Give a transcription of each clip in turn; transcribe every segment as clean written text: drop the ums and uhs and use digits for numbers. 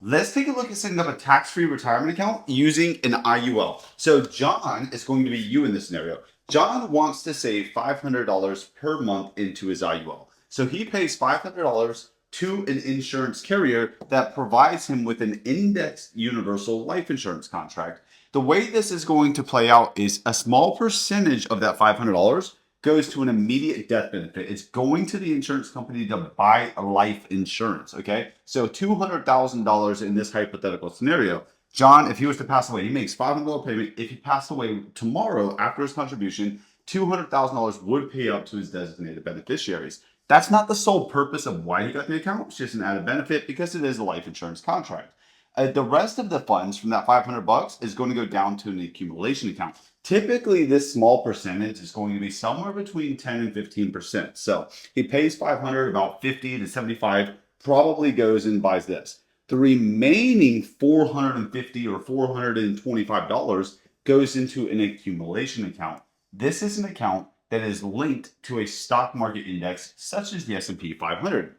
Let's take a look at setting up a tax-free retirement account using an IUL. So John is going to be you in this scenario. John wants to save $500 per month into his IUL. So he pays $500 to an insurance carrier that provides him with an indexed universal life insurance contract. The way this is going to play out is a small percentage of that $500 goes to an immediate death benefit. It's going to the insurance company to buy a life insurance. Okay. So $200,000 in this hypothetical scenario. John, if he was to pass away, he makes $500 payment. If he passed away tomorrow after his contribution, $200,000 would pay up to his designated beneficiaries. That's not the sole purpose of why he got the account. It's just an added benefit because it is a life insurance contract. The rest of the funds from that $500 is going to go down to an accumulation account. Typically, this small percentage is going to be somewhere between 10 and 15%. So he pays 500, about 50 to 75 probably goes and buys this. The remaining 450 or $425 goes into an accumulation account. This is an account that is linked to a stock market index such as the S&P 500.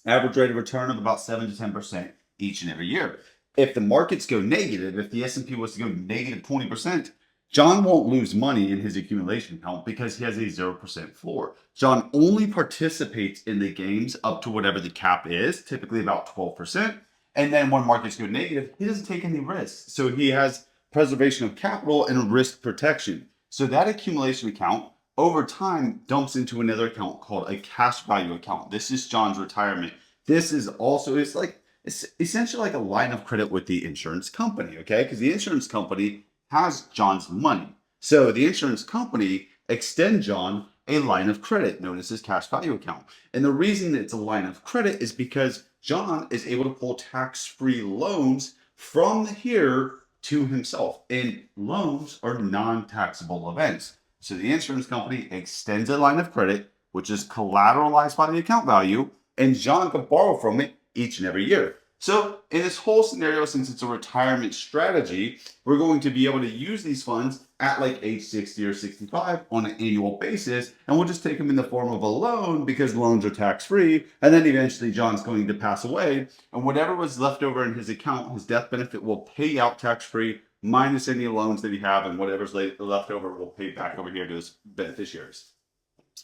Average rate of return of about 7 to 10% each and every year. If the markets go negative, if the S&P was to go negative 20%, John won't lose money in his accumulation account because he has a 0% floor. John only participates in the gains up to whatever the cap is, typically about 12%. And then when markets go negative, he doesn't take any risks. So he has preservation of capital and risk protection. So that accumulation account over time dumps into another account called a cash value account. This is John's retirement. This is also, it's essentially like a line of credit with the insurance company, okay? Because the insurance company has John's money. So the insurance company extend John a line of credit known as his cash value account. And the reason it's a line of credit is because John is able to pull tax-free loans from here to himself. And loans are non-taxable events. So the insurance company extends a line of credit, which is collateralized by the account value, and John can borrow from it each and every year. So in this whole scenario, since it's a retirement strategy, we're going to be able to use these funds at like age 60 or 65 on an annual basis. And we'll just take them in the form of a loan because loans are tax-free. And then eventually John's going to pass away. And whatever was left over in his account, his death benefit will pay out tax-free minus any loans that he have, and whatever's left over will pay back over here to his beneficiaries.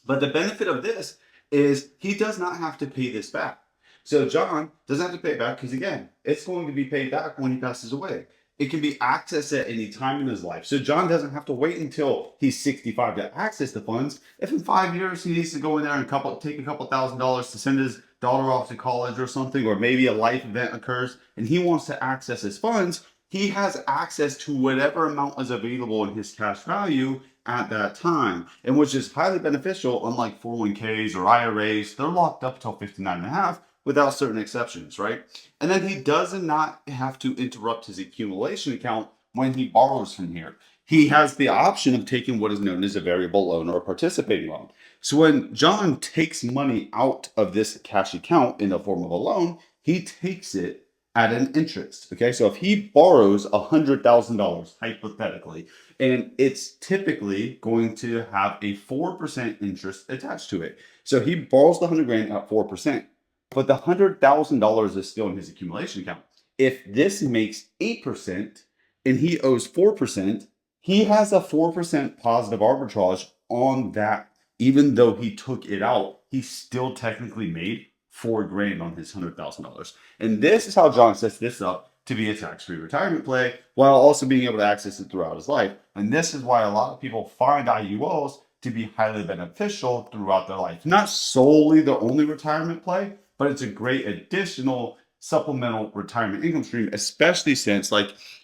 But the benefit of this is he does not have to pay this back. So John doesn't have to pay it back because, again, it's going to be paid back when he passes away. It can be accessed at any time in his life. So John doesn't have to wait until he's 65 to access the funds. If in 5 years he needs to go in there and take a couple $1,000s to send his daughter off to college or something, or maybe a life event occurs and he wants to access his funds, he has access to whatever amount is available in his cash value at that time, and which is highly beneficial. Unlike 401ks or IRAs, they're locked up till 59 and a half without certain exceptions, right? And then he does not have to interrupt his accumulation account when he borrows from here. He has the option of taking what is known as a variable loan or a participating loan. So when John takes money out of this cash account in the form of a loan, he takes it at an interest. Okay, so if he borrows $100,000 hypothetically, and it's typically going to have a 4% interest attached to it. So he borrows the 100 grand at 4%, but the $100,000 is still in his accumulation account. If this makes 8% and he owes 4%, he has a 4% positive arbitrage on that. Even though he took it out, he still technically made 4 grand on his $100,000. And this is how John sets this up to be a tax-free retirement play while also being able to access it throughout his life. And this is why a lot of people find IULs to be highly beneficial throughout their life. Not solely the only retirement play, but it's a great additional supplemental retirement income stream, especially since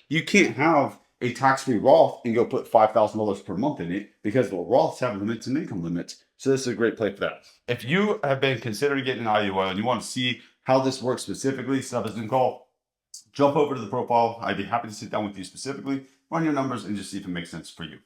you can't have a tax-free Roth and go put $5,000 per month in it because the Roths have limits and income limits. So this is a great play for that. If you have been considering getting an IUL and you want to see how this works specifically, set up a Zoom call, jump over to the profile. I'd be happy to sit down with you specifically, run your numbers, and just see if it makes sense for you.